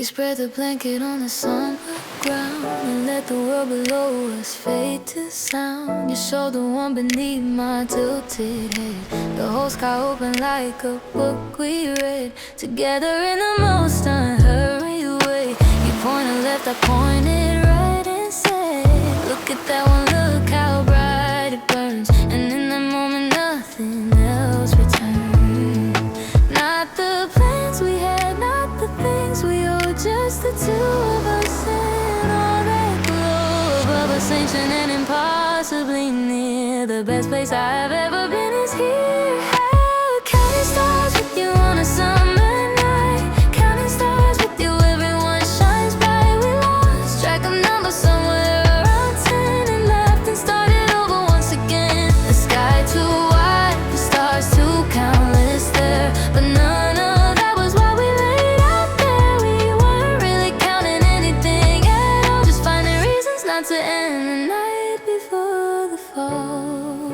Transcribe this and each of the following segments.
spread the blanket on the summer ground and let the world below us fade to sound. Your shoulder warm beneath my tilted head. The whole sky open like a book we read together in the most unhurried way. You pointed left, I pointed right and said, look at that one, look how bright it burns. And in that moment nothing else returned. Not the plans we had, not the things we owed, just the two of us and all that glow above us, ancient and impossibly near. The best place I've ever been is here. Counting stars with you on a summer night. Counting stars with you, everyone shines bright. We lost track of numbers somewhere around 10 and left and started over once again. The sky too wide, the stars too countless there, but none of that was what we laid out there. We weren't really counting anything at all, just finding reasons not to end the night before the fall.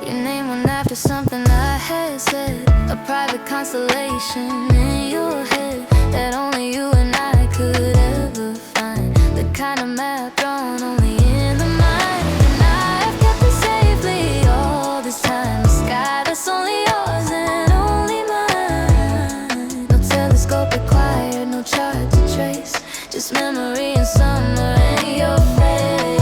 Your name went after something I had said, a private constellation in your head that only you and I could ever find. The kind of map drawn only in the mind, and I've kept it safely all this time. The sky that's only yours and only mine. No telescope required, no chart to trace, just memory and summer and your face.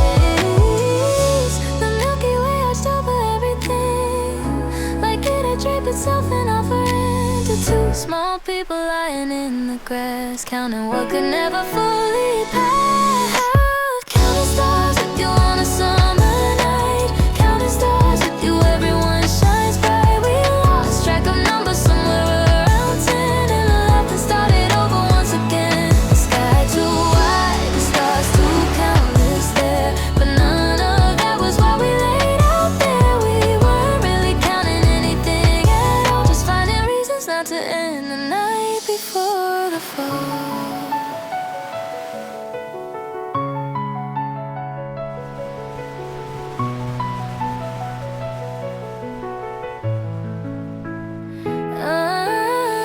The Milky Way arched over everything, like it had draped itself in offering to two small people lying in the grass, counting what could never fully pass. Counting stars with you on a summer night. Counting stars with you, everyone shines bright. We lost track of numbers somewhere around 10 and left and started over once again. The sky too wide, the stars too countless there, but none of that was what we laid out there. We weren't really counting anything at all, just finding reasons not to end the night before the fall.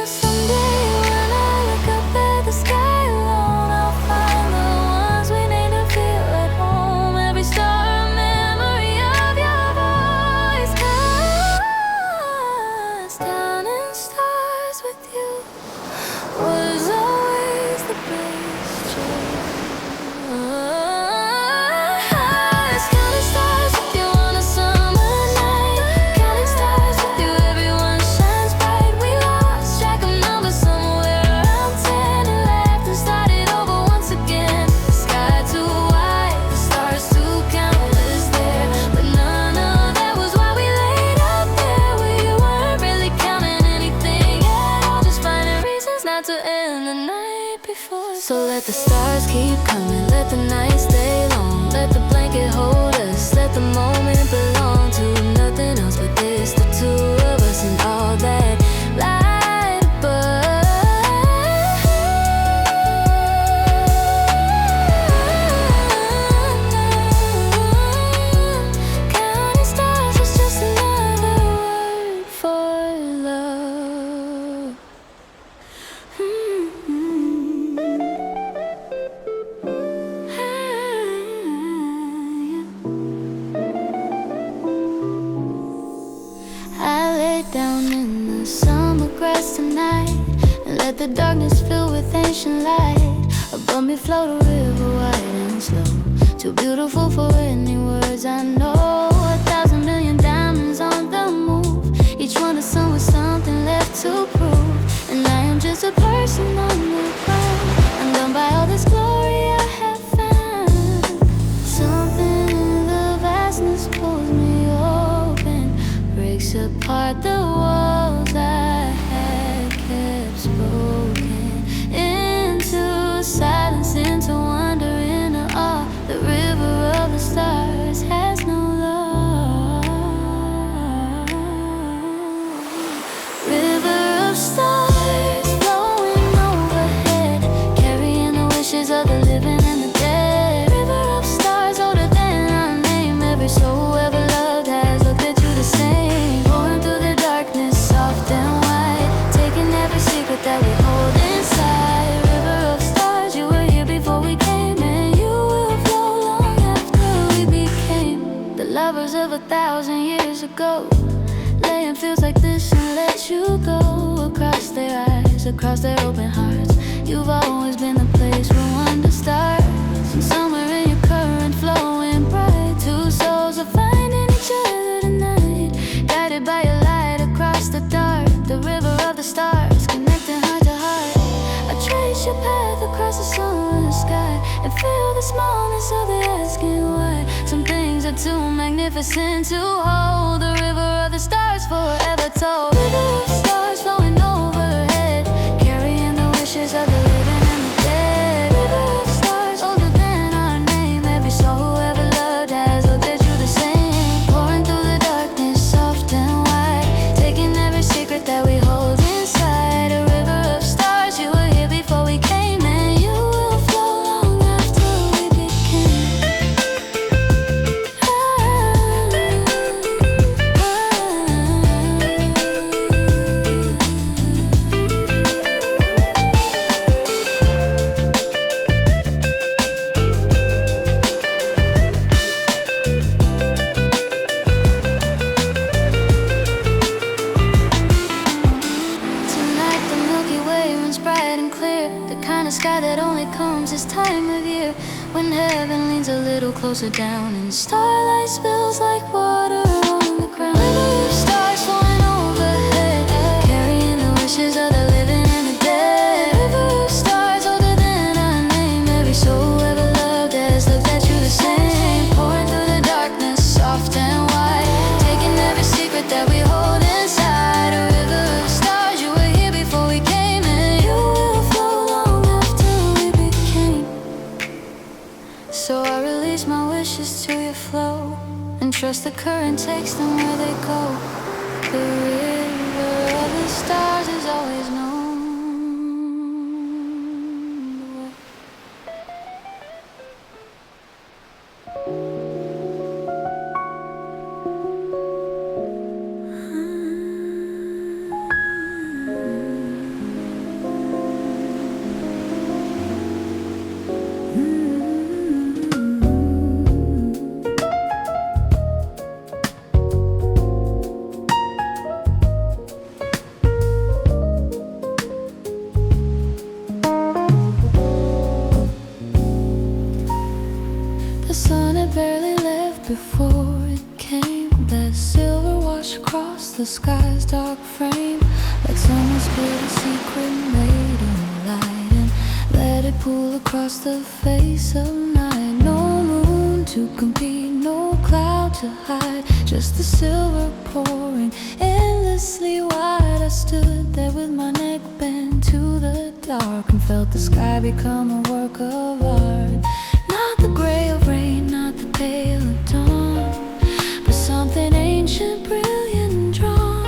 Someday when I look up at the sky alone, I'll find the ones we need to feel at home. Every star a memory of your voice. Counting stars with you was always the best choice. Counting stars with you on a summer night. Counting stars with you, everyone shines bright. We lost track of numbers somewhere around 10 and left and started over once again. The sky too wide, the stars too countless there, but none of that was what we laid out there. We weren't really counting anything at all, just finding reasons not to end the night before. So let the stars keep coming, let the night stay long, let the blanket hold us, let the moment belong to nothing else but this, the two of us and all that light above. Counting stars was just another word for love. I lay down in the summer grass tonight and let the darkness fill with ancient light. Above me float a river wide and slow, too beautiful for any words I know. 1,000 million diamonds on the move, each one a sun with something left to prove. And I am just a person on the ground, undone by all this glory I have found. Something in the vastness pulls me open, breaks apart the walls I had kept spoken. Into silence, into wonder, into awe. The river of the stars has no law. River of stars flowing over across their open hearts. You've always been the place where wonder starts. And somewhere in your current flowing bright, two souls are finding each other tonight. Guided by your light across the dark, the river of the stars, connecting heart to heart. I trace your path across the sunless sky and feel the smallness of the asking why. Some things are too magnificent to hold. The river of the stars forever told. River of stars flowing overhead, carrying the wishes of the living and the dead. River of stars older than our name. Every soul who ever loved has looked at you the same. Pouring through the darkness, soft and wide, taking every secret that we hold inside. A river of stars, you were here before we came, and you will flow long after we became. Tonight the Milky Way runs bright and clear, the kind of sky that only comes this time of year, when heaven leans a little closer down and starlight spills like water on the ground. River of stars flowing overhead, carrying the wishes of the living and the dead. River of stars older than our name. Every soul who ever loved has looked at you the same. Pouring through the darkness, soft and wide, taking every secret that we hold inside. A river of stars, you were here before we came, and you will flow long after we became. So I release my wishes to your flow and trust the current takes them where they go. The river of the stars is always known the way. The sun had barely left before it came. That silver wash across the sky's dark frame, like someone spilled a secret made of light and let it pool across the face of night. No moon to compete, no cloud to hide, just the silver pouring endlessly wide. I stood there with my neck bent to the dark and felt the sky become a work of art. Not the gray of rain, not the pale of dawn, but something ancient, brilliant and drawn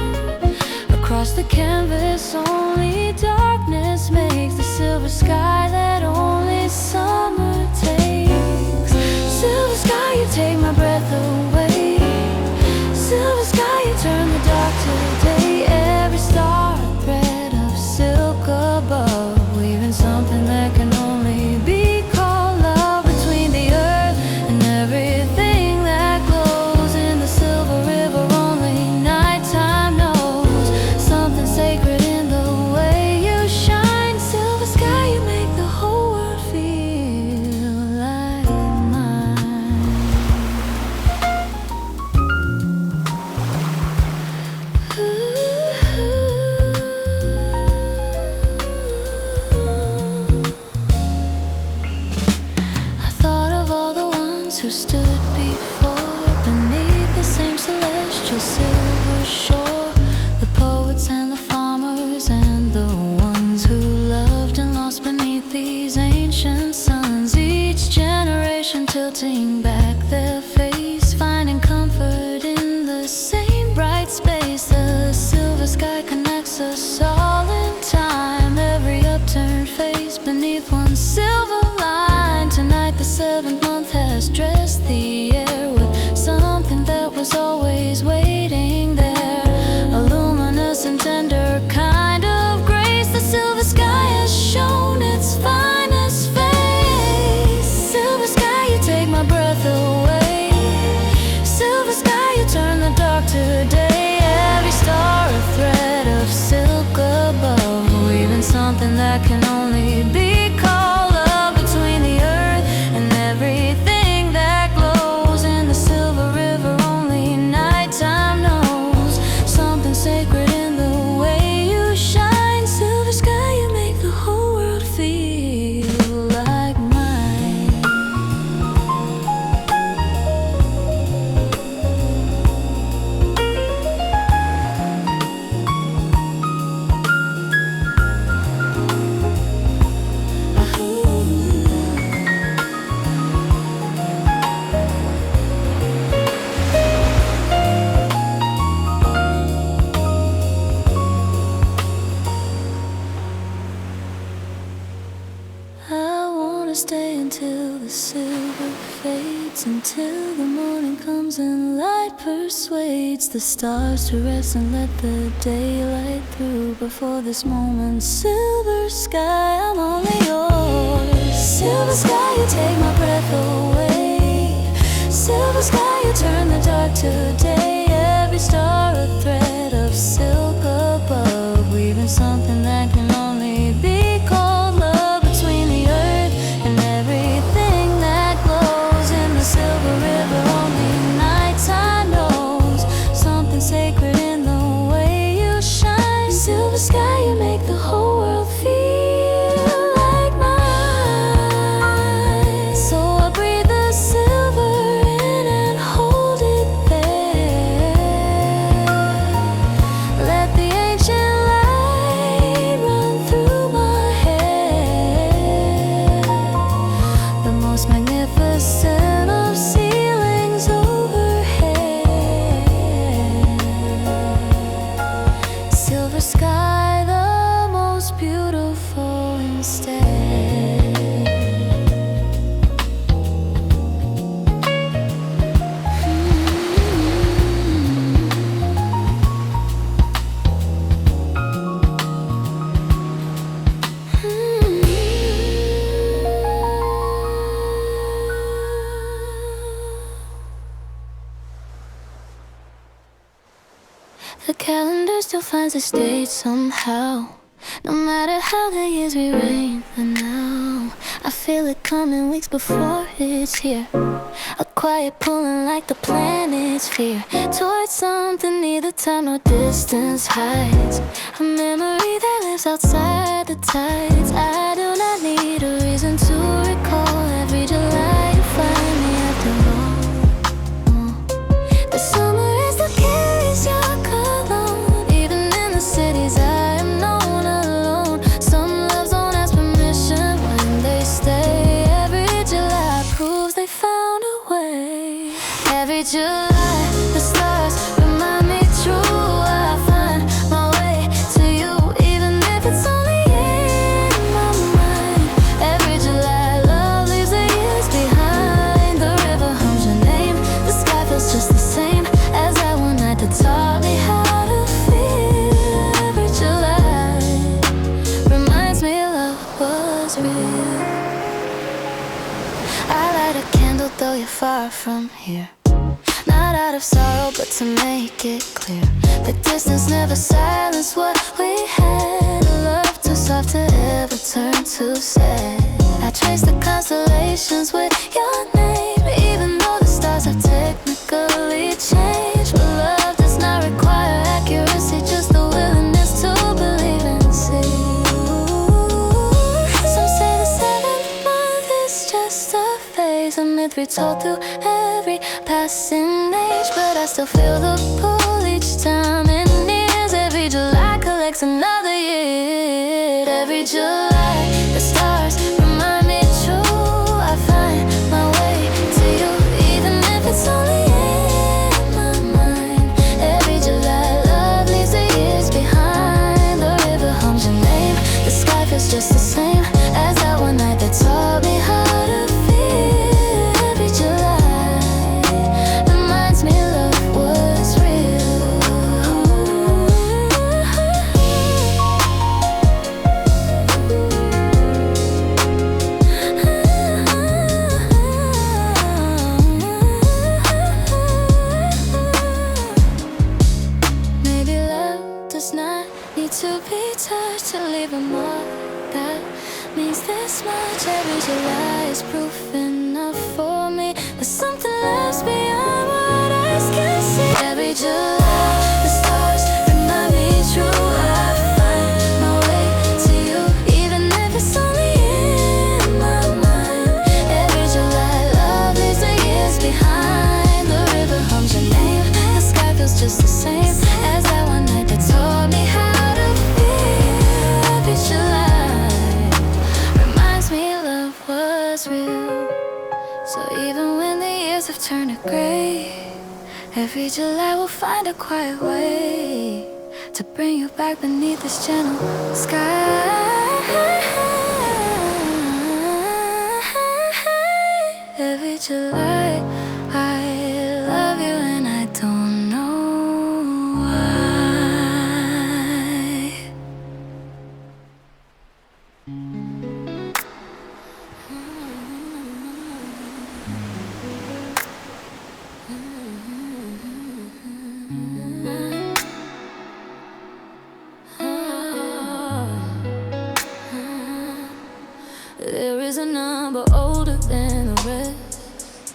across the canvas. Only darkness makes the silver sky that only summer takes. Silver sky, you take my breath away. Silver sky, you turn the dark to day. Every star a thread of silk above, weaving something that can only be called love between the earth and everything that glows in the silver river. Only nighttime knows something sacred in the way you shine. Silver sky, you make the whole world feel like mine. I thought of all the ones who stood before, beneath the same celestial silver shore. The poets and the farmers and the ones who loved and lost beneath these ancient suns. Each generation tilting back their face, finding comfort in the same bright space. The silver sky connects us all in time. Every upturned face beneath one silver line. Tonight the seventh month has dressed the air with something that was always waiting there. A luminous and tender kind of grace. The silver sky has shown its finest face. Silver sky, you take my breath away. Silver sky, you turn the dark to day. Every star a thread of silk above, weaving something that can only be called love between the earth and everything that glows in the silver river. Only nighttime knows something sacred in the way you shine. Silver sky, you make the whole world feel like mine. I wanna stay until the silver fades, until the morning comes and light persuades the stars to rest and let the daylight through. Before this moment, silver sky, I'm only yours. Silver sky, you take my breath away. Silver sky, you turn the dark to day. Every star a thread of silk above, weaving something that can only be called love between the earth and everything that glows in the silver river. Only nighttime knows something sacred in the way you shine. Silver sky, you make the whole world feel like mine. So I breathe the silver in and hold it there. Let the ancient light run through my hair. The most magnificent of ceilings overhead. Silver sky, the most beautiful instead. The calendar still finds its date somehow. No matter how the years rearrange the now, I feel it coming weeks before it's here. A quiet pulling like the planet's fear towards something neither time nor distance hides. A memory that lives outside the tides. I do not need a reason to recall every July you find me after all. The summer is the carries your cologne. Even in the cities I am known alone. Some loves don't ask permission when they stay. Every July proves they found a way. Every July the stars remind me true. I find my way to you, even if it's only in my mind. Every July love leaves the years behind. The river hums your name. The sky feels just the same as that one night that taught me how to feel. Every July reminds me love was real. I light a candle though you're far from here. Not out of sorrow but to make it clear. The distance never silenced what we had. A love too soft to ever turn too sad. I trace the constellations with your name. Even though the stars have technically changed. But love does not require accuracy, just the willingness to believe and see. Some say the 7th month is just a phase, a myth retold through every passing age. But I still feel the pull each time it nears. Every July collects another year. Every July the stars remind me true. I find my way to you, even if it's only in my mind. Every July love leaves the years behind. The river hums your name. The sky feels just the same as that one night that taught me how to feel. Every July reminds me love was real. much. Every July is proof enough for me. There's something less beyond what eyes can see. Every July, the stars remind me true. I find my way to you, even if it's only in my mind. Every July, love leaves the years behind. The river hums your name, the sky feels just the same as that one night that taught me how to feel. Every July reminds me love was real. So even when the years have turned to gray, every July we'll find a quiet way to bring you back beneath this gentle sky. Every July I love you and I don't know why. There is a number older than the rest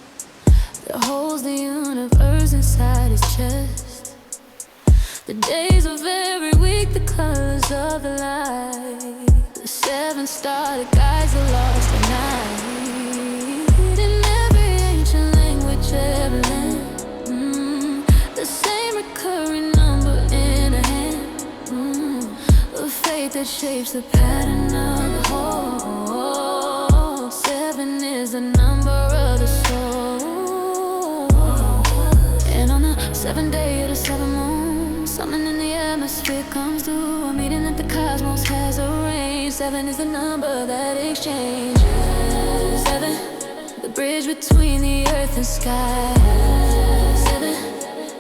that holds the universe inside its chest. The days of every week, the colors of the light. The seven star that guides the lost at night. In every ancient language, every land, the same recurring number in a hand. The fate that shapes the pattern of the whole. Seven is the number of the soul. And on the seventh day of the seventh moon, something in the atmosphere comes through. A meeting that the cosmos has arranged. Seven is the number that exchanges. Seven, the bridge between the earth and sky. Seven,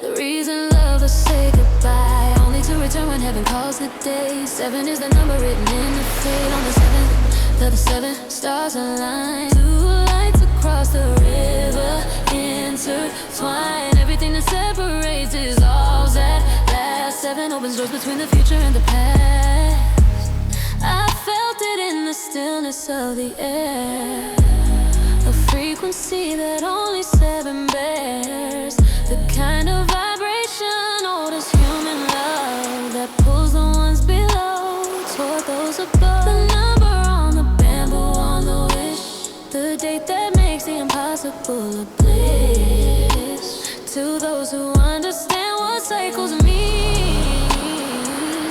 the reason lovers say goodbye, only to return when heaven calls the day. Seven is the number written in the fate. On the seventh, the seven stars align. Two lights across the river intertwine. Everything that separates dissolves at last. Seven opens doors between the future and the past. I felt it in the stillness of the air, a frequency that only seven bears. The kind of vibration old as human love that pulls the ones below toward those above. The number on the bamboo on the wish, the date that makes the impossible a bliss. To those who understand what cycles mean,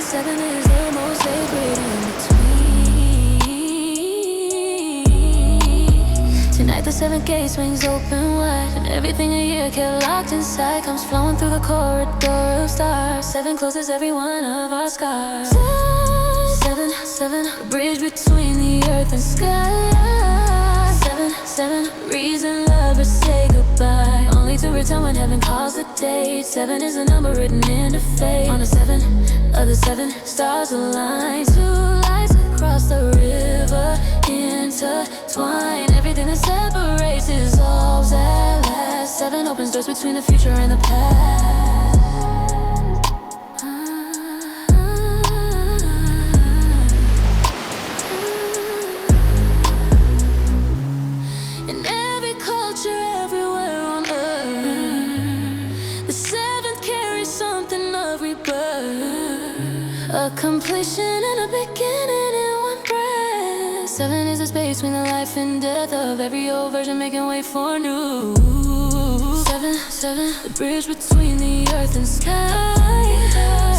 seven is the most sacred in between. Tonight the seven gate swings open wide, and everything a year kept locked inside comes flowing through the corridor of stars. Seven closes every one of our scars. Seven, seven, a bridge between the earth and sky. Seven, seven, reason lovers say goodbye, only to return when heaven calls the date. Seven is the number written in the fate. On the seven of the seven stars align. Two lights across the river intertwine. Everything that separates dissolves at last. Seven opens doors between the future and the past. A completion and a beginning in one breath. Seven is the space between the life and death of every old version making way for new. Seven, seven, the bridge between the earth and sky.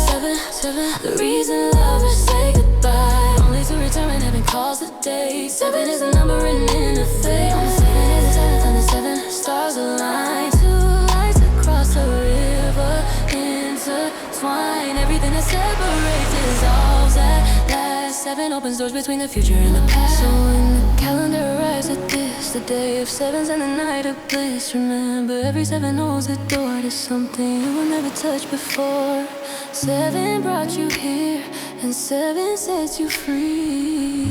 Seven, seven, the reason lovers say goodbye, only to return when heaven calls the day. Seven is the number written in the fate. On the seven is the seventh and the seven stars align. Two lights across the river intertwine. Everything that separates dissolves at last. Seven opens doors between the future and the past. So when the calendar arrives at this, the day of sevens and the night of bliss, remember every seven holds a door to something you will never touch before. Seven brought you here, and seven sets you free.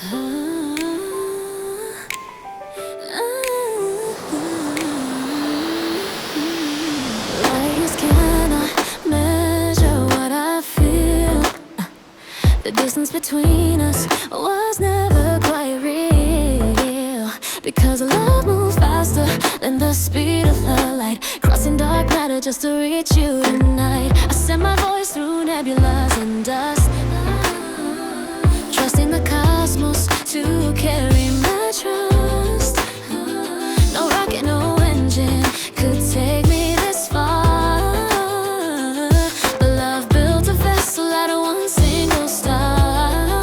Lights cannot measure what I feel. The distance between us was never quite real, because love moves faster than the speed of the light, crossing dark matter just to reach you tonight. I send my voice through nebulas and dust, trusting the cosmos to carry my trust. No rocket, no engine could take me this far, but love built a vessel out of one single star.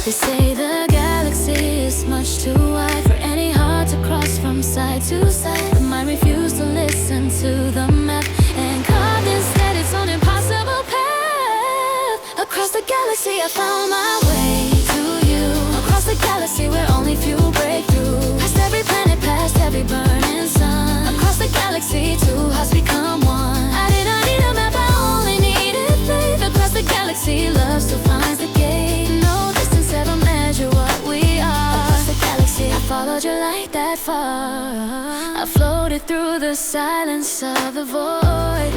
They say the galaxy is much too wide for any heart to cross from side to side, but mine refused to listen to the map and carved instead its own impossible path. Across the galaxy I found my way to you. Across the galaxy where only few break through, past every planet, past every burning sun. Across the galaxy two hearts become one. I did not need a map, I only needed faith. Across the galaxy love still finds the gate. No distance ever measure what we are. Across the galaxy I followed your light that far. I floated through the silence of the void,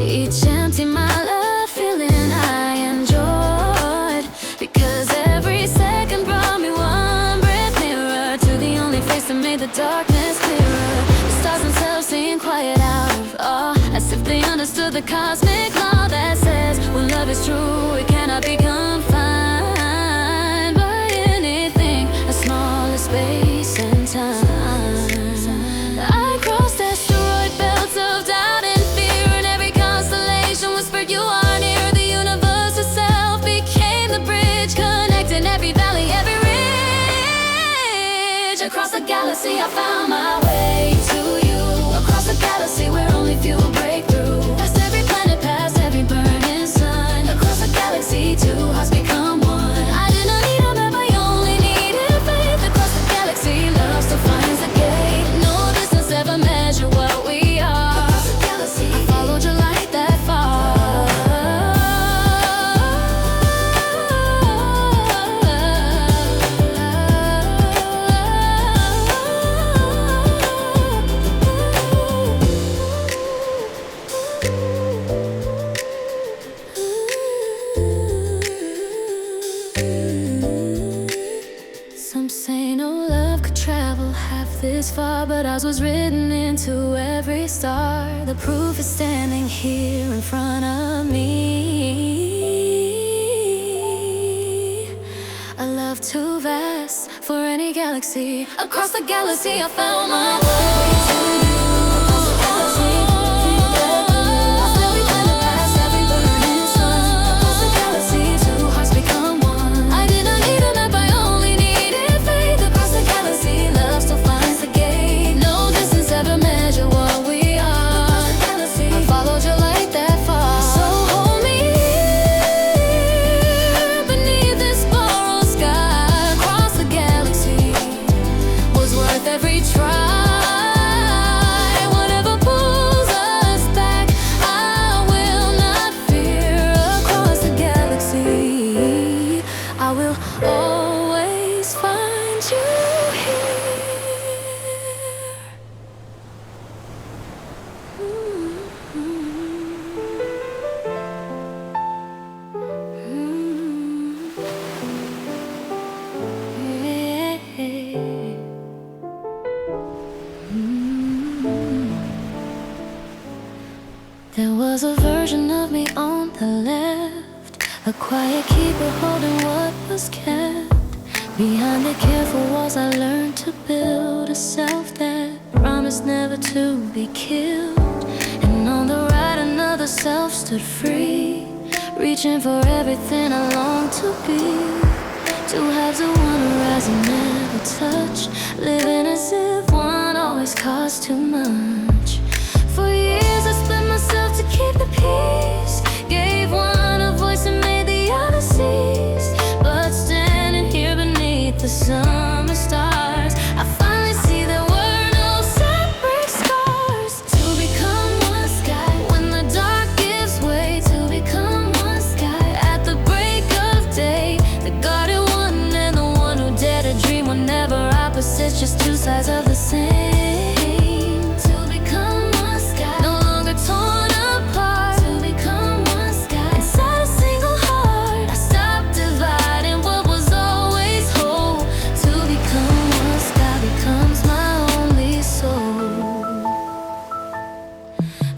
each empty mile of feeling I enjoyed, because every second brought me one breath nearer to the only face that made the darkness clearer. The stars themselves seemed quiet out of awe, as if they understood the cosmic law that says when love is true it cannot be confined by anything as small as space and time. I crossed asteroid belts of doubt and fear, and every constellation whispered you are near. The universe itself became the bridge connecting every valley, every ridge. Across the galaxy I found my way to you. Across the galaxy where only few break through, past every planet, past every burning sun. Across the galaxy two hearts become one. I did not need a map, I only needed faith. Across the galaxy love still finds the gate. No distance ever measure what we are. Across the galaxy I followed your light that far. Some say no love could travel half this far, but ours was written into every star. The proof is standing here in front of me. A love too vast for any galaxy. Across the galaxy I found my way to you. Across the galaxy, past every planet, past every burning sun. Across the galaxy two hearts become one. I did not need a map, I only needed faith. Across the galaxy love still finds the gate. No distance ever measure what we are. Across the galaxy I followed your light that far. So hold me here beneath this borrowed sky. Across the galaxy was worth every try. Whatever pulls us back, I will not fear. Across the galaxy I will always find you here. There was a version of me on the left, a quiet keeper holding what was kept. Behind the careful walls I learned to build a self that promised never to be killed. And on the right another self stood free, reaching for everything I longed to be. Two halves of one horizon never touch, living as if one always cost too much. For years I split myself to keep the peace, gave one a voice and made the other cease. But standing here beneath the summer stars, I finally see there were no separate scars. To become one sky when the dark gives way, to become one sky at the break of day. The it's just two sides of the same. To become one sky, no longer torn apart. To become one sky, inside a single heart. I stopped dividing what was always whole. To become one sky becomes my only soul.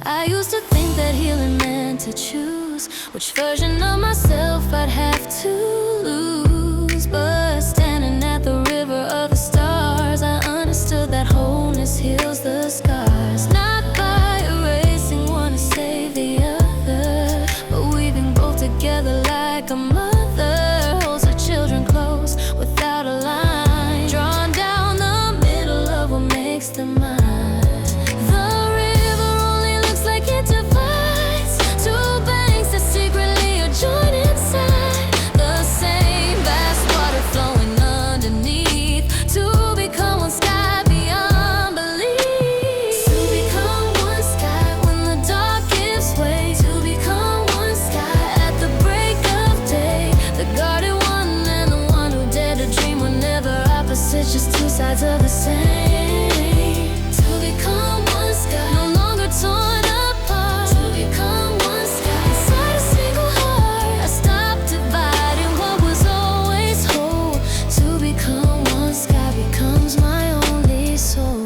I used to think that healing meant to choose which version of myself I'd have to lose. But standing at the river of the stars, I understood that wholeness heals the scars. Not by erasing one to save the other, but weaving both together like a mother holds her children close without a line, drawing down the middle of what makes them mine. The river only looks like it divides two banks that secretly are joined inside the same vast water flowing underneath. To become one sky beyond belief. To become one sky when the dark gives way. To become one sky at the break of day. The guarded one and the one who dared to dream were never opposites, just two sides of the same. To become one sky, no longer torn apart. To become one sky, inside a single heart. I stopped dividing what was always whole. To become one sky becomes my only soul.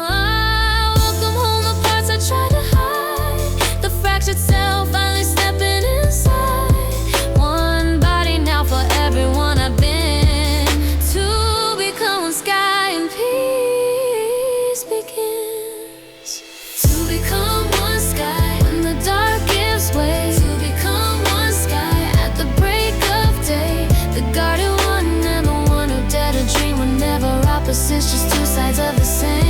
I welcome home the parts I tried to hide. The fractured self finally stepping inside. One body now for everyone I've been. To become one sky and peace begins. To become one sky when the dark gives way. To become one sky at the break of day. The guarded one and the one who dared to dream were never opposites, just two sides of the same.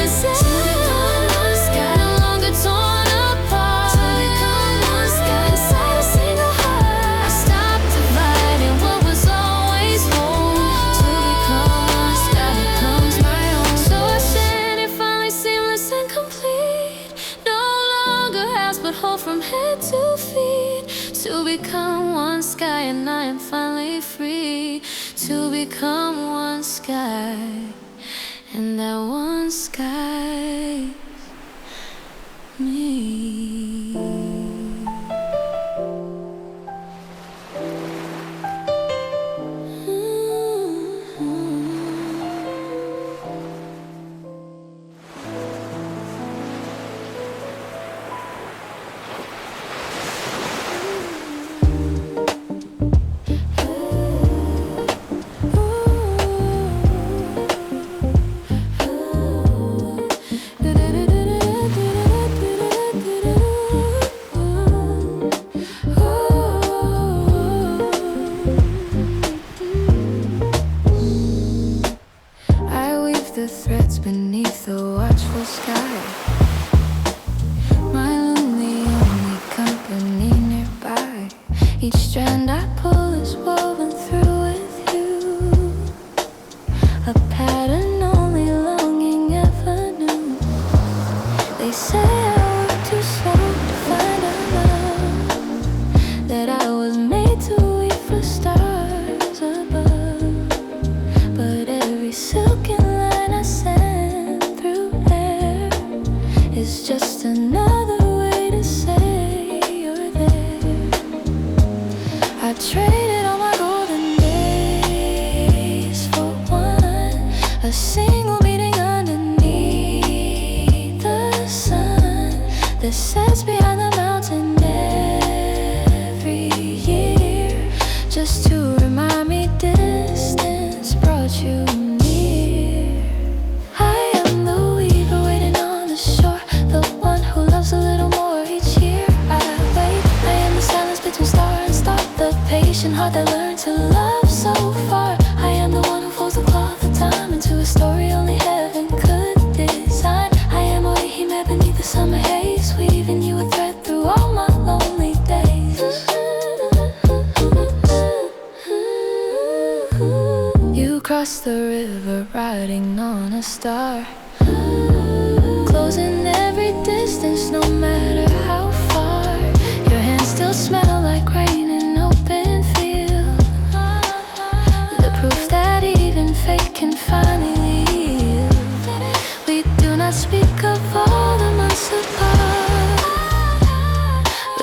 To become one sky, no longer torn apart. To become one sky inside a single heart. I stopped dividing what was always whole. To become one sky becomes my own. So I stand here finally seamless and complete. No longer house but whole from head to feet. To become one sky and I am finally free. To become one sky, and that one sky me. I weave the threads beneath the watchful sky. My lonely only company nearby. Each strand I pull is woven through with you. A pattern only longing ever knew. They say I work too slow to find a love, that I was made to weave for stars above. But every silken line I send through air is just another way to say you're there. I traded all my golden days for one, a single meeting underneath the sun that sets behind the mountain every year, just to remind me distance brought you near. I am the weaver waiting on the shore, the one who loves a little more each year. I wait, I am the silence between star and star, the patient heart that learned to love so far. I am the one who folds the cloth of time into a story only heaven could design. I am Orihime beneath the summer haze, weaving you a thread through all my lonely days. You across the river riding on a star, closing every distance no matter how far. Your hands still smell like rain in open field, the proof that even fate can finally yield. We do not speak of all the months apart,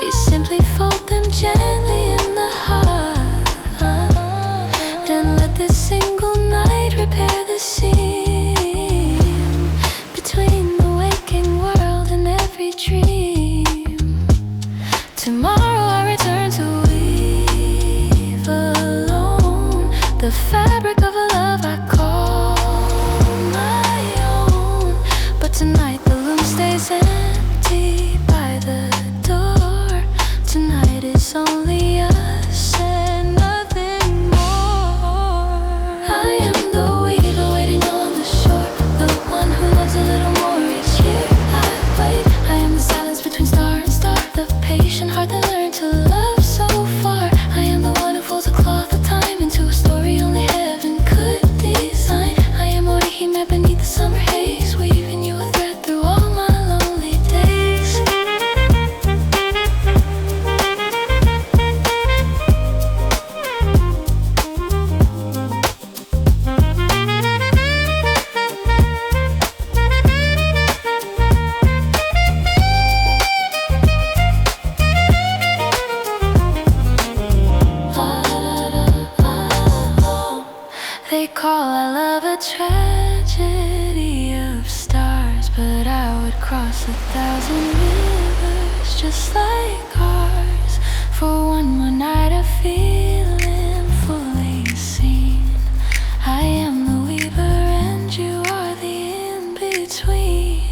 we simply fold them gently in the heart, and let this single night repair the seam between the waking world and every dream. Tomorrow I return to weave alone the fabric of a love I call my own. But tonight the loom stays empty by the door. Tonight it's only us and nothing more. I am the weaver waiting on the shore, the one who loves a little more each year. I wait, I am the silence between star and star, the patient heart that learned to love so far. I am the one who folds a cloth of time into a story only heaven could design. I am Orihime beneath the summer haze, weaving you a thread through all my lonely days. They call our love a tragedy of stars, but I would cross 1,000 rivers just like ours for one more night of feeling fully seen. I am the weaver and you are the in-between.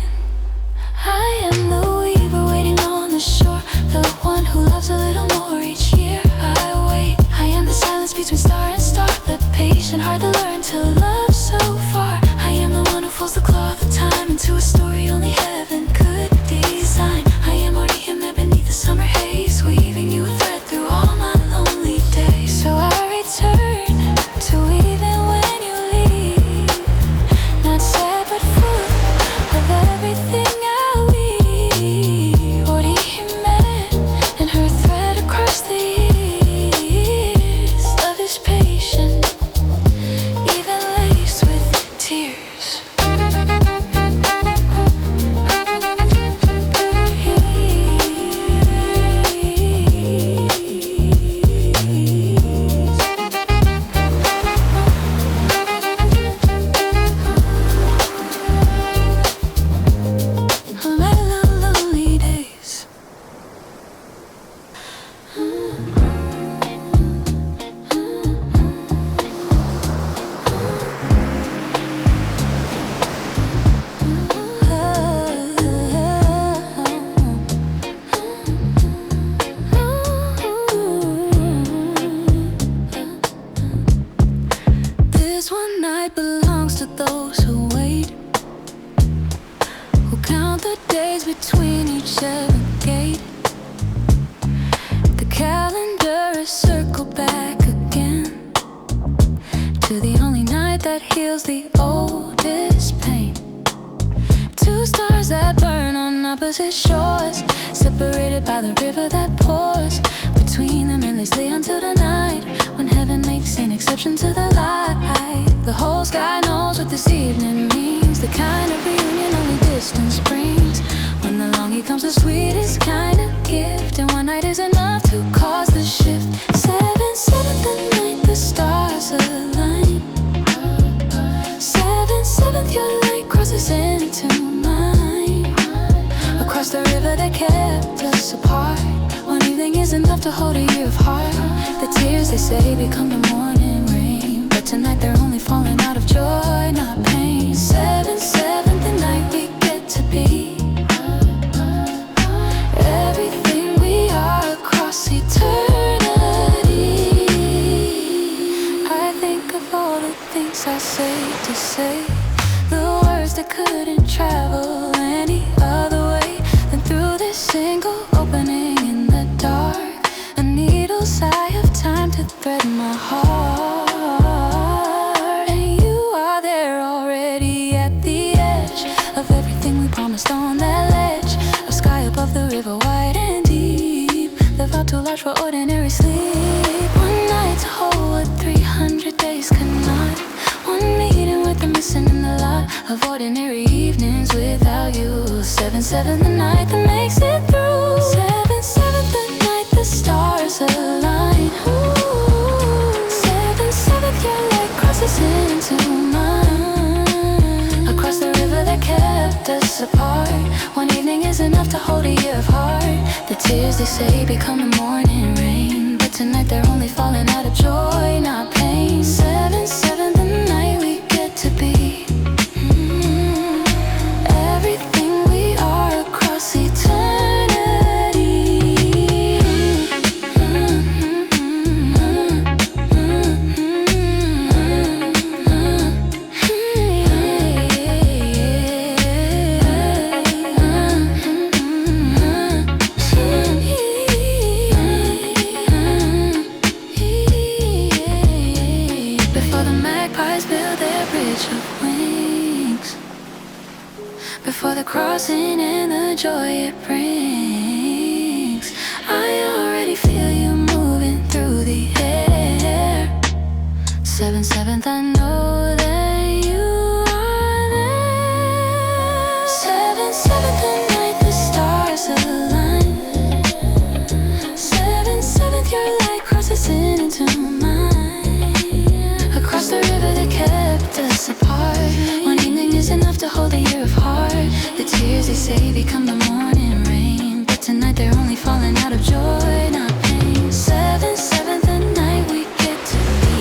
I am the weaver waiting on the shore, the one who loves a little more each year. I wait, I am the silence between star and star, the patient heart that learned to love so far. I am the one who folds the cloth of time into a story only heaven could design. I am Orihime beneath the summer haze, weaving you a thread through all my lonely days. So I return to even when you leave, not sad but full of everything I weave. Orihime and her thread across the years. Love is patient, even laced with tears. My lonely days. This one night belongs to those who wait, who count the days between each every gate. The calendar is circled back again to the only night that heals the oldest pain. Two stars that burn on opposite shores, separated by the river that pours between them endlessly until the night when heaven makes an exception to the light. The whole sky knows what this evening means, the kind of reunion only distance brings. When the longing comes the sweetest kind of gift, and one night is enough to cause the shift. 7/7 the night the stars align, 7/7 your light crosses into mine. Across the river that kept us apart, one evening is enough to hold a year of heart. The tears they say become the morning rain, but tonight they're only falling out of joy, not pain. 7/7 the night we get to be everything we are across eternity. I think of all the things I say to say, the words that couldn't travel any other way than through this single opening in the dark. A needle's eye of time to thread my heart, and 7-7 the night that makes it through. 7-7 the night the stars align. 7-7 your light crosses into mine. Across the river that kept us apart. One evening is enough to hold a year of heart. The tears they say become the morning rain, but tonight they're only falling out of joy, not pain. 7-7 the night we get to be everything we are across eternity. Before the magpies build their bridge of wings, before the crossing and the joy it brings, I already feel you moving through the air. 7-7 I know that you are there. 7-7 the night the stars align. 7-7 your light crosses into mine. Across the river that kept us apart. One evening is enough to hold a year of heart. The tears they say become the morning rain, but tonight they're only falling out of joy, not pain. 7-7 the night we get to be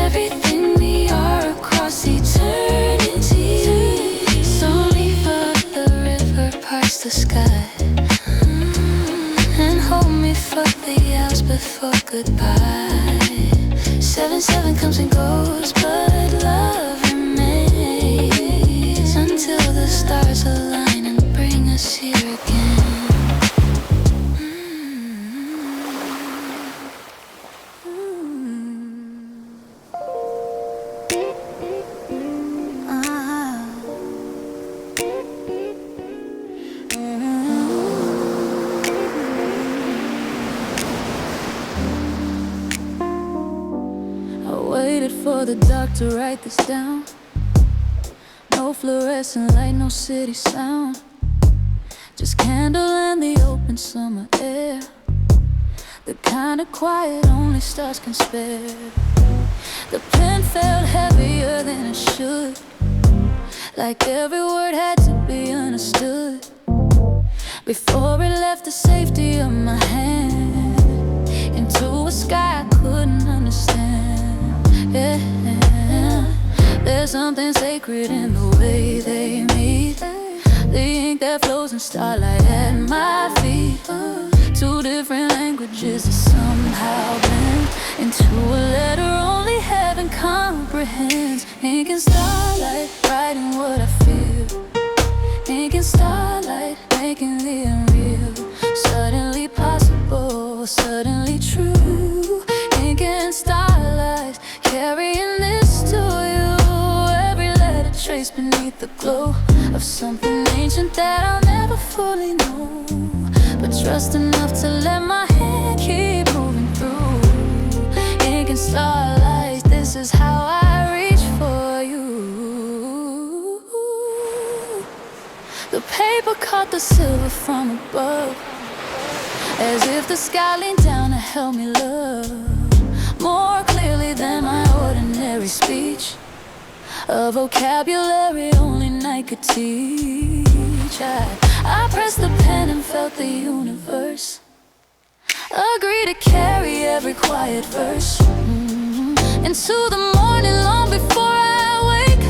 everything we are across eternity. Slowly for the river parts the sky, and hold me for the hours before goodbye. 7-7 comes and goes, but love remains until the stars align and bring us here again. For the doc to write this down. No fluorescent light, no city sound, just candle and the open summer air. The kind of quiet only stars can spare. The pen felt heavier than it should, like every word had to be understood before it left the safety of my hand into a sky I couldn't understand. Yeah, there's something sacred in the way they meet. The ink that flows in starlight at my feet. Two different languages that somehow blend into a letter only heaven comprehends. Ink and starlight, writing what I feel. Ink and starlight, making the unreal suddenly possible, suddenly true. Ink and starlight, carrying this to you. Every letter traced beneath the glow of something ancient that I'll never fully know, but trust enough to let my hand keep moving through. Ink and starlight, this is how I reach for you. The paper caught the silver from above, as if the sky leaned down to help me love more clearly than my ordinary speech, a vocabulary only night could teach. I pressed the pen and felt the universe agree to carry every quiet verse into the morning long before I wake.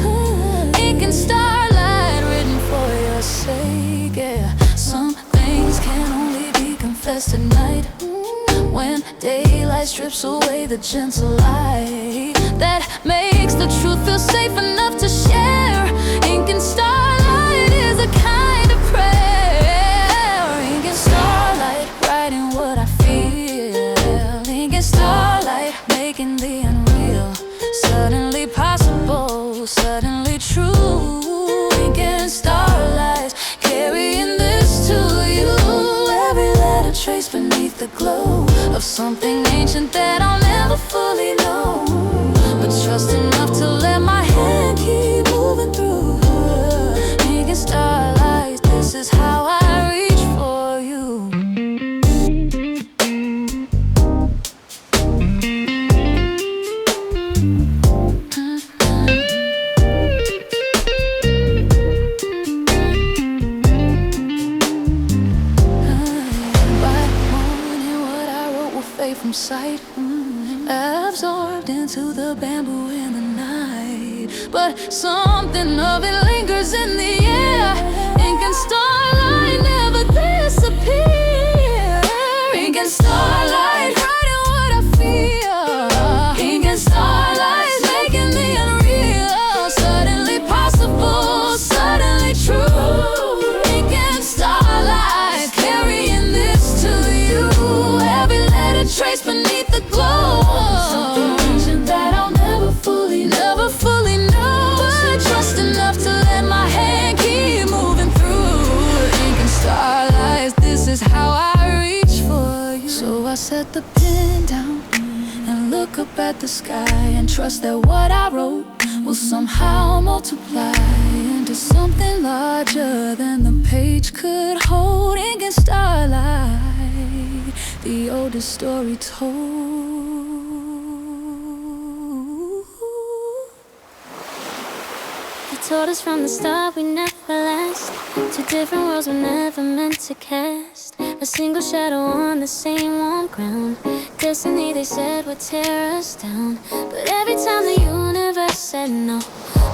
Ink and starlight written for your sake. Yeah, some things can only be confessed at night, when daylight strips away the gentle light that makes the truth feel safe enough to share. Ink and starlight is a kind of prayer. Ink and starlight, writing what I feel. Ink and starlight, making the unreal suddenly possible, suddenly true. Ink and starlight, carrying this to you. Every letter traced beneath the glow of something ancient that I'll never fully know, but trust enough to let my hand keep moving through. fade from sight, absorbed into the bamboo in the night. But something of it lingers in the air. Ink and starlight never disappear. Ink and starlight writing what I feel. Ink and starlight making the unreal suddenly possible, suddenly true. Ink and starlight carrying this to you. Every letter traced beneath the glow. Something ancient that I'll never fully know, but trust enough to let my hand keep moving through. Ink and starlight, this is how I reach for you. So I set the pen down and look up at the sky and trust that what I wrote will somehow multiply into something larger than the page could hold. Ink and starlight, the oldest story told. They told us from the start we never last. Two different worlds were never meant to cast a single shadow on the same warm ground. Destiny, they said, would tear us down, but every time the universe said no,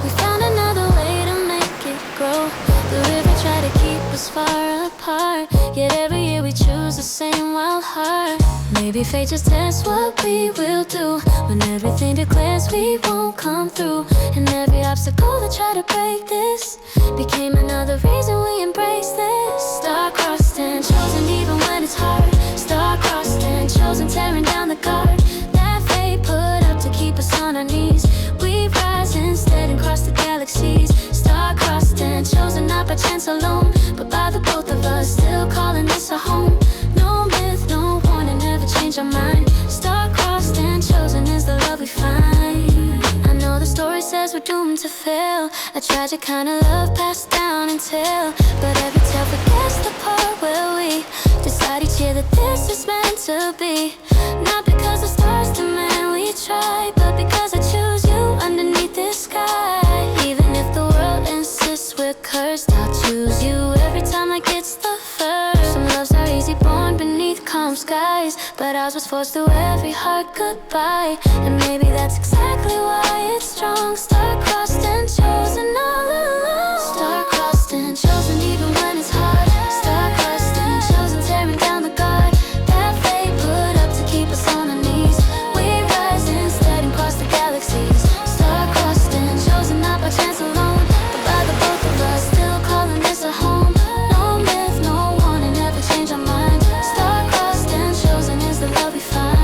we found another way to make it grow. The river tried to keep us far apart, yet every year we choose the same wild heart. Maybe fate just tests what we will do when everything declares we won't come through. And every obstacle that tried to break this became another reason we embrace this. Star-crossed and chosen even when it's hard. Star-crossed and chosen, tearing down the guard that fate put up to keep us on our knees. We rise instead and cross the galaxies. Star-crossed and chosen, not by chance alone, but by the both of us, still calling this a home. No myth, no warning, never change our mind. Star-crossed and chosen is the love we find. I know the story says we're doomed to fail, a tragic kind of love passed down in tale, but every tale forgets the part where we decide each year that this is meant to be. Not because the stars demand we try, but because I choose you underneath this sky. Even if the world insists we're cursed, I'll choose you every time like it's the first. Some loves are easy born beneath calm skies, but ours was forced through every hard goodbye. And maybe that's exactly why it's strong. Star-crossed and chosen all along. Star-crossed and chosen even when it's hard. Star-crossed and chosen, tearing down the guard that fate put up to keep us on our knees. We rise instead and cross the galaxies. Star-crossed and chosen, not by chance alone, but by the both of us, still calling this a home. No myth, no warning, never change our mind. Star-crossed and chosen is the love we find.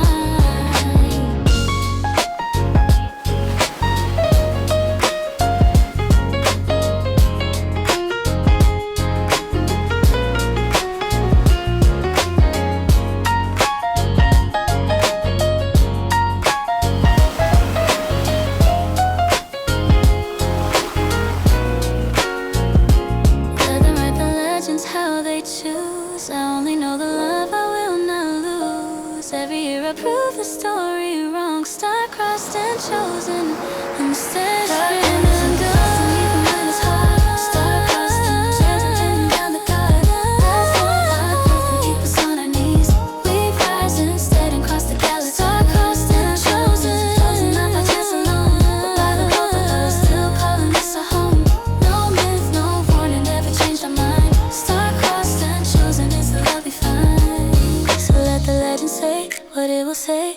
Let them write the legends how they choose. I only know the love I will not lose. Every year I prove the story wrong. Star-crossed and chosen instead of written and done. Even when it's hard. Star-crossed and chosen, tearing down the guard that fate put up to keep us on our knees. We rise instead and cross the galaxies. Star-crossed and chosen, not by chance alone, but by the both of us, still calling this a home. No myth, no warning, never changed our mind. Star-crossed and chosen is the love we find. So let the legend say what it will say.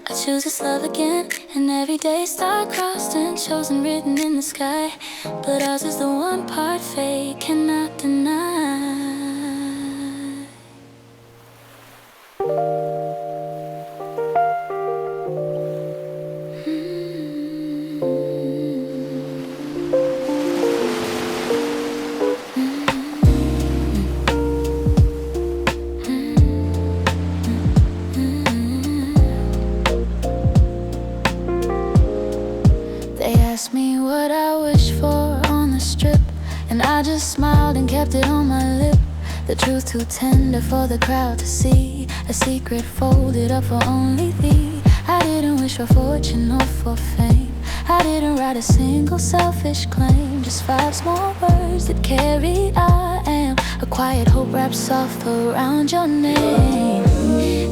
I choose this love again, and every day star-crossed and chosen, written in the sky. But ours is the one part fate cannot deny. They asked me what I wish for on the strip, and I just smiled and kept it on my lip. The truth too tender for the crowd to see, a secret folded up for only thee. I didn't wish for fortune or for fame, I didn't write a single selfish claim. Just 5 small words that carried I am, a quiet hope wrapped soft around your name.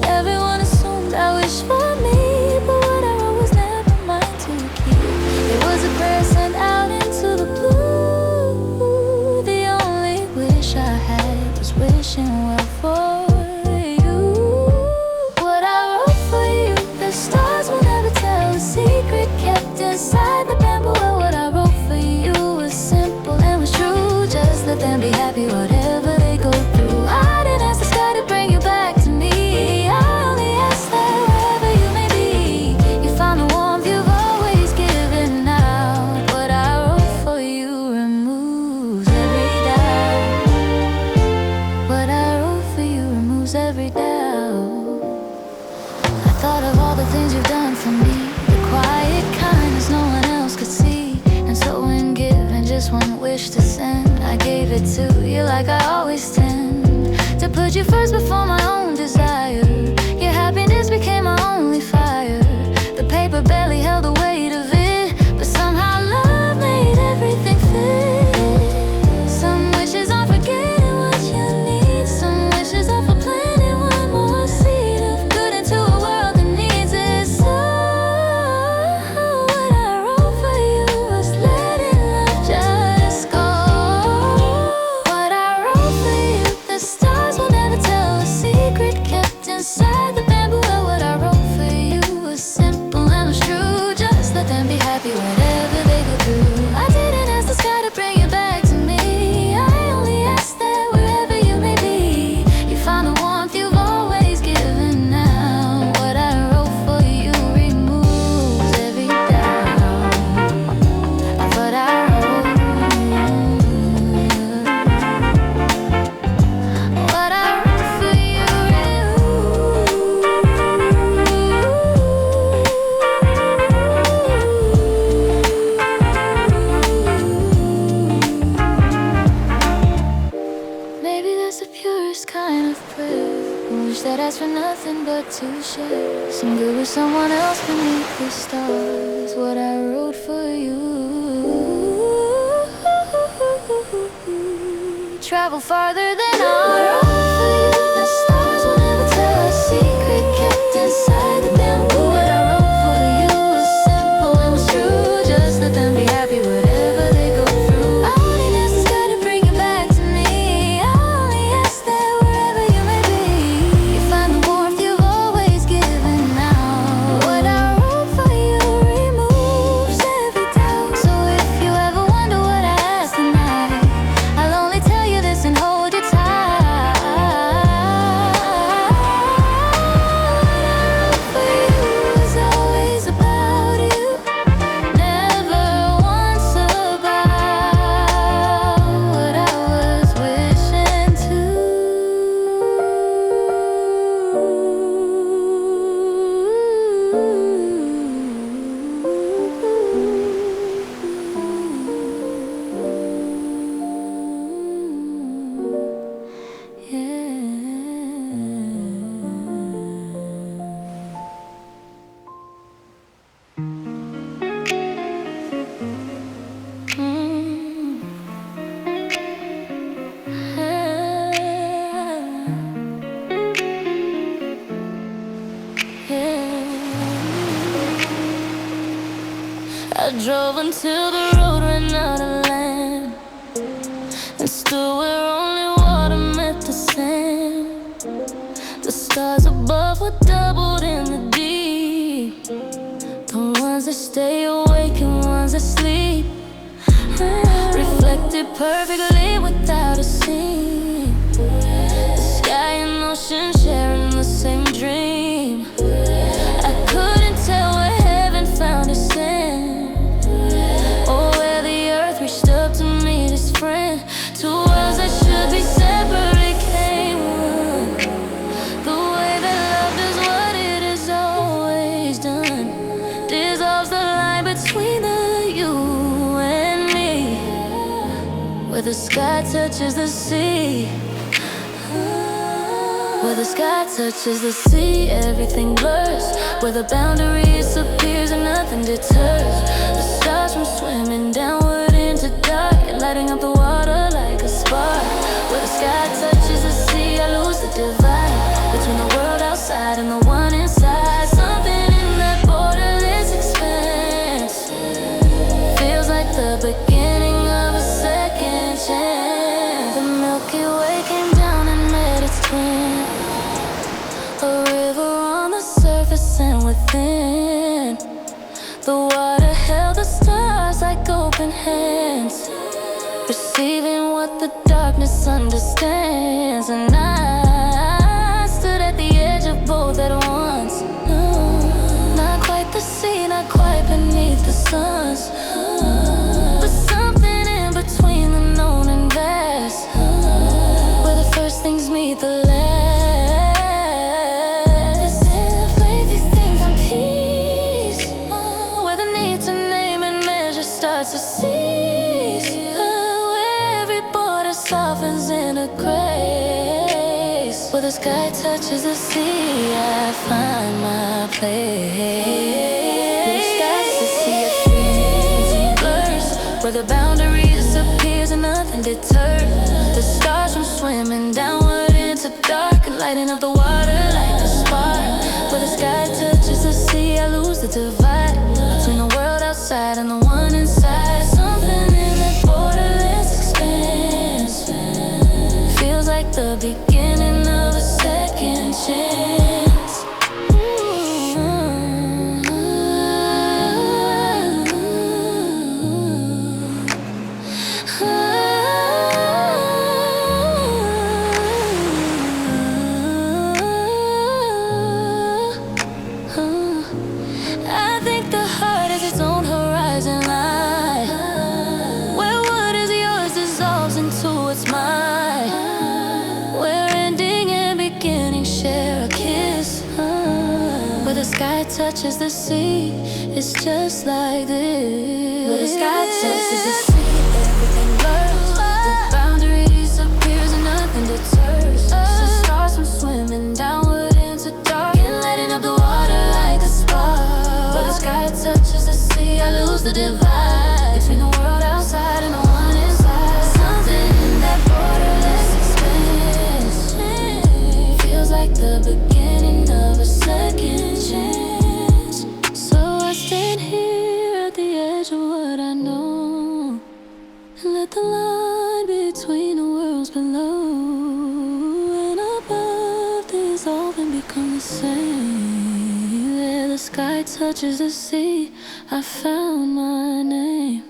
Everyone assumed I thought of all the things you've done for me, the quiet kindness no one else could see. And so in giving just one wish to send, I gave it to you like I always tend to put you first before my own desire. Your happiness became my only fire. The paper barely held the weight of it, but somehow love made everything fit. Some wishes are forgetting what you need, some wishes are for planting one more seed of good into a world that needs it. So what I wrote for you was letting love just go. What I wrote for you, the stars will never tell a secret kept inside the bamboo. What I wrote for you was simple and was true. Just let them be happy whatever they go through. I didn't ask the sky to bring you back to me, I only asked that wherever you may be, you find the warmth you've always given now. What I wrote for you removes every doubt of what I wrote. What I wrote for you Maybe that's the purest kind of prayer, a wish that asks for nothing but to share some good with someone else beneath the stars. What I wrote for you, travel farther than I wrote for you. The stars will never tell a secret kept inside the bamboo. What I wrote for you was simple and was true. Just let them be happy whatever they go through. I only ask the sky to bring you back to me, I only ask that wherever you may be, you find the warmth you've always given now. What I wrote for you removes every doubt. So if you ever wonder what I asked tonight, I'll only tell you this and hold you tight. What I wrote for you is always about you, never once about what I was wishing to. I drove until the road ran out of land and stood where only water met the sand. The stars above were doubled in the deep, the ones that stay awake and ones that sleep, reflected perfectly without a seam. The sky and ocean sharing the same dream. I couldn't tell where heaven found its sand, or where the earth reached up to meet its friend. Two worlds that should be separate became one. The way that love does what it has always done, dissolves the line between the you and me, where the sky touches the sea. Where the sky touches the sea, everything blurs. Where the boundary disappears and nothing deters the stars from swimming downward into dark and lighting up the water like a spark. Where the sky touches the sea, I lose the divide between the world outside and the one inside. Something in that borderless expanse feels like the beginning of a second chance. The Milky Way came down and met its twin, a river on the surface and within. The water held the stars like open hands, receiving what the darkness understands. And I stood at the edge of both at once. Not quite the sea, not quite beneath the suns, but something in between the known and vast, where the first things meet the last. This is a place the sky touches the sea, I find my place. The sky's the sea of freezing blurs, where the boundary disappears and nothing deters the stars from swimming downward into dark and lighting up the water like a spark. Where the sky touches the sea, I lose the divide between the world outside and the one inside. Something in that borderless expanse feels like the beginning of a second chance. I think the heart has its own horizon line, where what is yours dissolves into its mine, where ending and beginning share a kiss, where the sky touches the sea. It's just like this. Where the sky touches the sea, everything blurs, the boundary disappears and nothing deters the stars from swimming downward into dark and lighting up the water like a spark. Where the sky touches the sea, I lose the divide between the world outside and the one inside. Something in that borderless expanse feels like the beginning of a second chance. So I stand here at the edge of what I know, and let the line between the worlds below and above dissolve and become the same. Where the sky touches the sea, I found my name.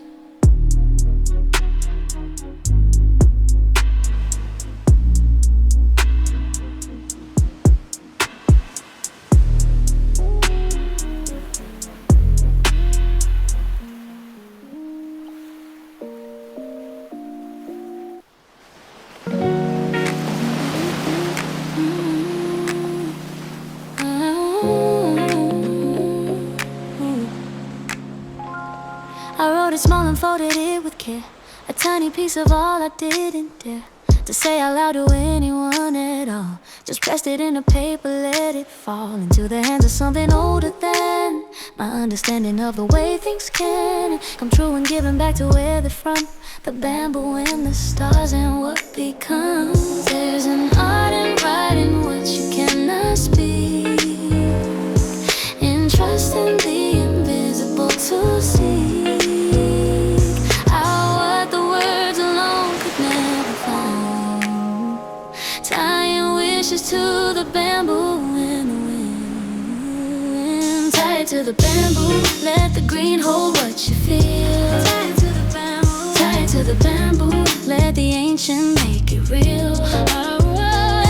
I wrote it small and folded it with care, a tiny piece of all I didn't dare to say out loud to anyone at all. Just pressed it in a paper, let it fall into the hands of something older than my understanding of the way things can come true and given back to where they're from. The bamboo and the stars and what becomes. There's an art in writing what you cannot speak, in trusting the invisible to see out what the words alone could never find. Tying wishes to the bamboo in the wind. Tie it to the bamboo, let the green hold what you feel. Tie it to the bamboo, tie it to the bamboo, let the ancient make it real.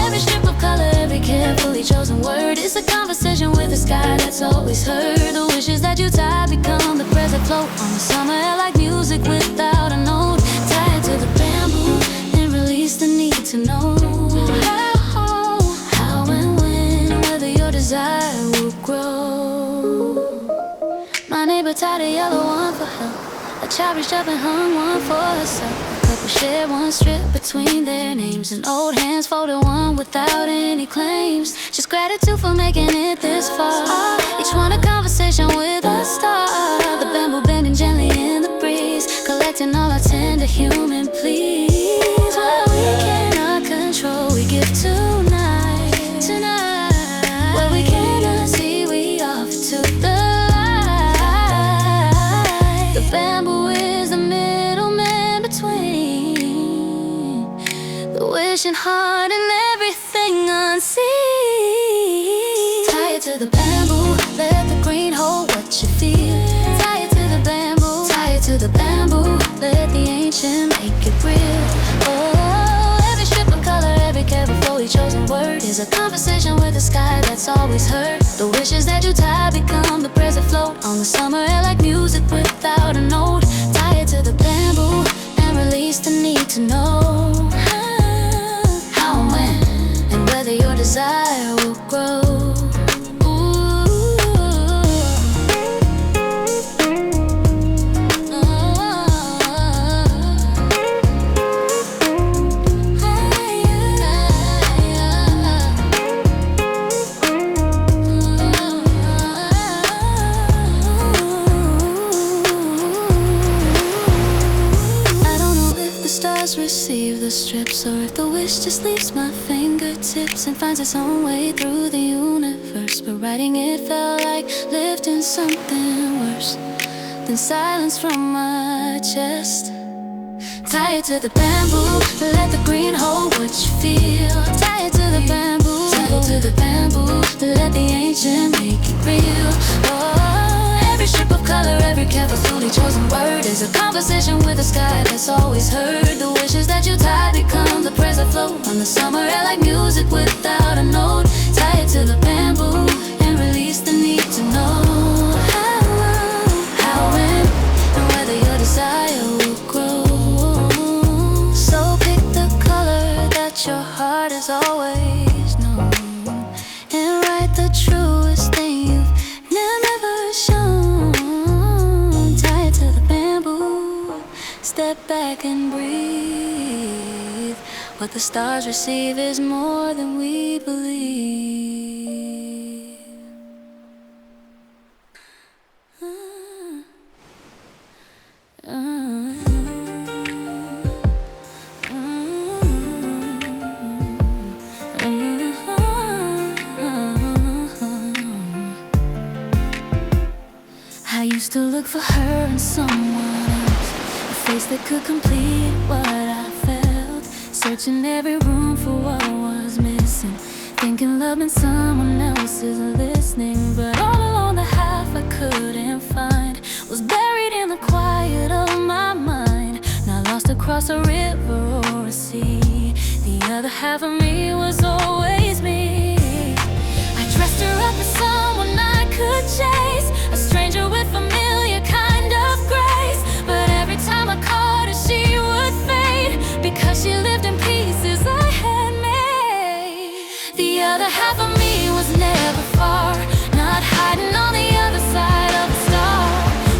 Every strip of color, every carefully chosen word is a conversation with the sky that's always heard. The wishes that you tie become the present float on the summer air like music without a note. Tie it to the bamboo and release the need to know how and when, whether your desire will grow. My neighbor tied a yellow one for help, a child reached up and hung one for herself. Couple shared one strip between their names, and old hands folded one without any claims. Just gratitude for making it this far. Each one a conversation with a star. The bamboo bending gently in the breeze, collecting all our tender human pleas. What we cannot control, we give tonight. What we cannot see, we offer to the light. The bamboo is the middleman between the wishing heart and everything unseen. Tie it to the bamboo, let the green hold what you feel. Tie it to the bamboo, tie it to the bamboo, let the ancient make it real. Oh, every strip of color, every carefully chosen word is a conversation with the sky that's always heard. The wishes that you tie become the present float on the summer air like music without a note. Tie it to the bamboo and release the need to know how and when, and whether your desire will grow. the strips, or if the wish just leaves my fingertips and finds its own way through the universe. But writing it felt like lifting something worse than silence from my chest. Tie it to the bamboo, let the green hold what you feel. Tie it to the bamboo, tie it to the bamboo, let the ancient make it real. Oh, every strip of color, every carefully chosen word is a conversation with the sky that's always heard. The wishes that you tie become the prayers that float on the summer air like music without a note. Tie it to the bamboo and release the need to know how, when, and whether your desire will grow. So pick the color that your heart has always known, and write the truest thing you've never shown. Tie it to the bamboo, step back and breathe. What the stars receive is more than we believe. I used to look for her in someone else, a face that could complete what I felt. Searching every room for what was missing, thinking love meant someone else's listening. But all along the half I couldn't find was buried in the quiet of my mind, not lost across a river or a sea. The other half of me was always me. I dressed her up as someone I could chase, a stranger with familiar kind of grace. But every time I caught her she would fade, because she lived in pieces I had made. The other half of me was never far, not hiding on the other side of the star.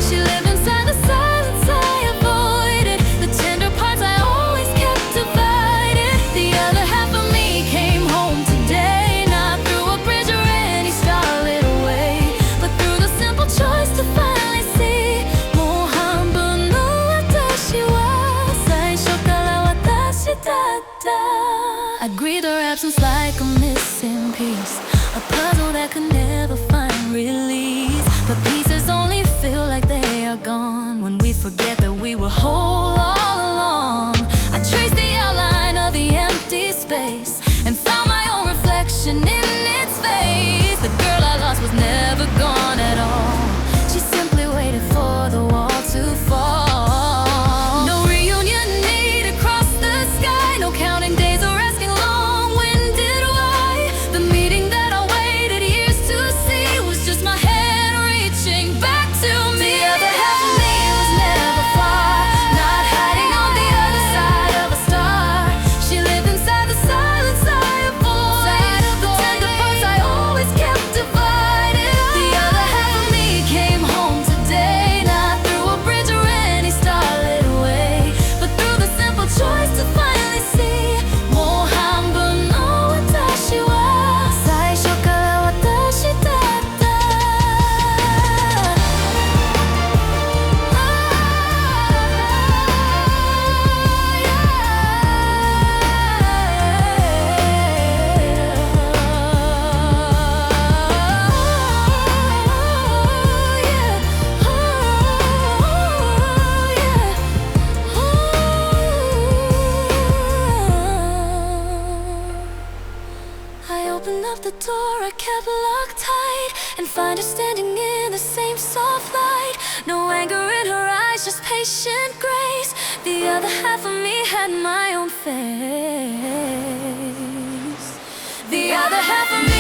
She lived inside the silence I avoided, the tender parts I always kept divided. The other half of me came home today, not through a bridge or any starlit way, but through the simple choice to finally see. もう半分の私は最初から私だった。I'd grieve her absence like a missing piece, a puzzle that could never find release. But pieces only feel like they are gone when we forget that we were whole all along. I traced the outline of the empty space and found my own reflection in its face. The girl I lost was never gone at all. She simply waited for the wall to fall. No reunion need across the sky, no counting days or asking long-winded why. The meeting that I waited years to see was just my head reaching back to me. The other half of me was never far, not hiding on the other side of a star. She lived inside the silence I avoided, the tender parts I always kept divided. The other half of me came home today, not through a bridge or any starlit way, but through the simple choice to finally see. もう半分の私は最初から私だった。I opened up the door, I kept locked tight, and find her standing in the same soft light. No anger in her eyes, just patient grace. The other half of me had my own face. The other half of me